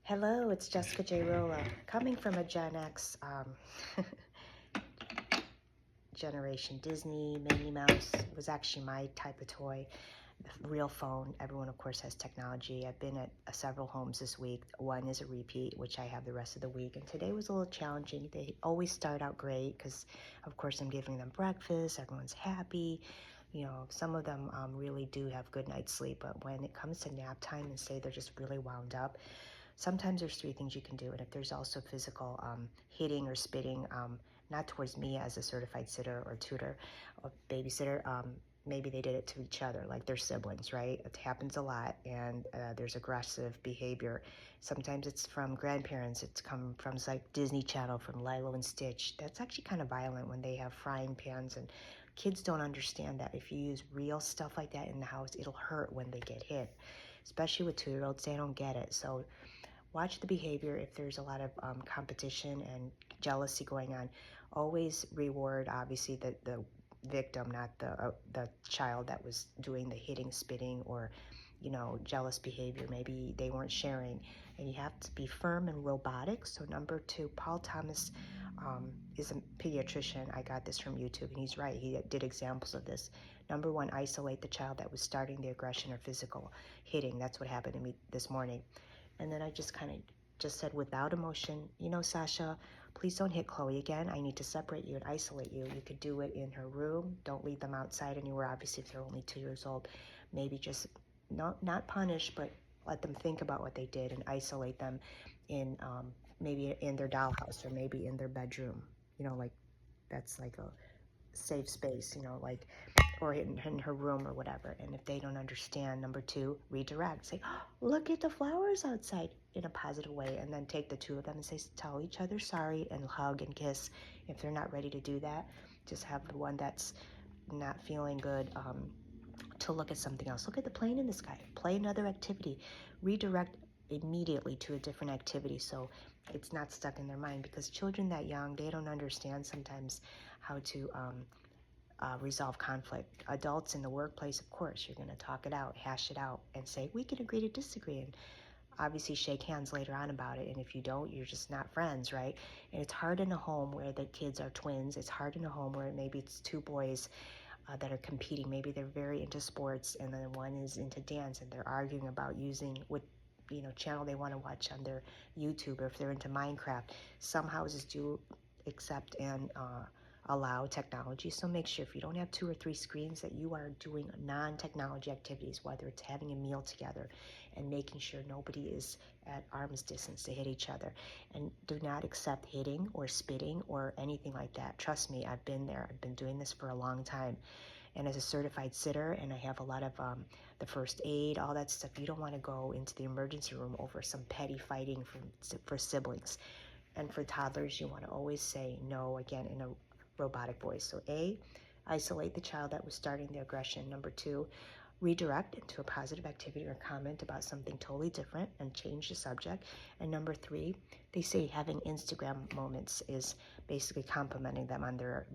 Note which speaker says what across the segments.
Speaker 1: Hello, it's Jessica J. Rolla, coming from a Gen X generation. Disney, Minnie Mouse was actually my type of toy. The real phone. Everyone, of course, has technology. I've been at several homes this week. One is a repeat, which I have the rest of the week. And today was a little challenging. They always start out great because, of course, I'm giving them breakfast. Everyone's happy. Some of them really do have good night's sleep. But when it comes to nap time and say they're just really wound up, sometimes there's three things you can do. And if there's also physical hitting or spitting, not towards me as a certified sitter or tutor or babysitter, maybe they did it to each other, like their siblings, right? It happens a lot, and there's aggressive behavior. Sometimes it's from grandparents. It's come from like Disney Channel, from Lilo and Stitch. That's actually kind of violent when they have frying pans, and kids don't understand that if you use real stuff like that in the house, it'll hurt when they get hit. Especially with 2-year-olds, they don't get it. So watch the behavior. If there's a lot of competition and jealousy going on, always reward, obviously, the victim, not the child that was doing the hitting, spitting, or jealous behavior. Maybe they weren't sharing. And you have to be firm and robotic. So number two, Paul Thomas is a pediatrician. I got this from YouTube, and he's right. He did examples of this. Number one, isolate the child that was starting the aggression or physical hitting. That's what happened to me this morning. And then I just kind of just said, without emotion, Sasha, please don't hit Chloe again. I need to separate you and isolate you. You could do it in her room. Don't leave them outside anywhere. Obviously, if they're only 2 years old, maybe just not punish, but let them think about what they did and isolate them in maybe in their dollhouse or maybe in their bedroom. Like that's like a safe space, like, or in her room or whatever. And if they don't understand, number two, redirect. Say, oh, look at the flowers outside, in a positive way. And then take the two of them and say, tell each other sorry and hug and kiss. If they're not ready to do that, just have the one that's not feeling good to look at something else. Look at the plane in the sky. Play another activity. Redirect immediately to a different activity so it's not stuck in their mind, because children that young, they don't understand sometimes how to resolve conflict. Adults in the workplace, of course, you're going to talk it out, hash it out, and say, we can agree to disagree, and obviously shake hands later on about it. And if you don't, you're just not friends, right? And it's hard in a home where the kids are twins. It's hard in a home where maybe it's two boys that are competing. Maybe they're very into sports, and then one is into dance, and they're arguing about using what channel they want to watch on their YouTube, or if they're into Minecraft. Some houses do accept and allow technology, so make sure if you don't have 2 or 3 screens that you are doing non-technology activities, whether it's having a meal together and making sure nobody is at arm's distance to hit each other. And do not accept hitting or spitting or anything like that. Trust me, I've been there. I've been doing this for a long time. And as a certified sitter, and I have a lot of the first aid, all that stuff, you don't want to go into the emergency room over some petty fighting for siblings. And for toddlers, you want to always say no, again, in a robotic voice. So A, isolate the child that was starting the aggression. Number two, redirect into a positive activity or comment about something totally different and change the subject. And number three, they say having Instagram moments is basically complimenting them on their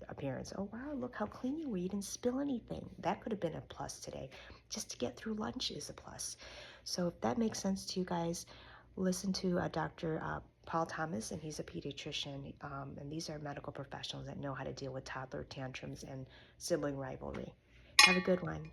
Speaker 1: appearance. Oh, wow, look how clean you were. You didn't spill anything. That could have been a plus today. Just to get through lunch is a plus. So if that makes sense to you guys, listen to Dr. Paul Thomas, and he's a pediatrician, and these are medical professionals that know how to deal with toddler tantrums and sibling rivalry. Have a good one.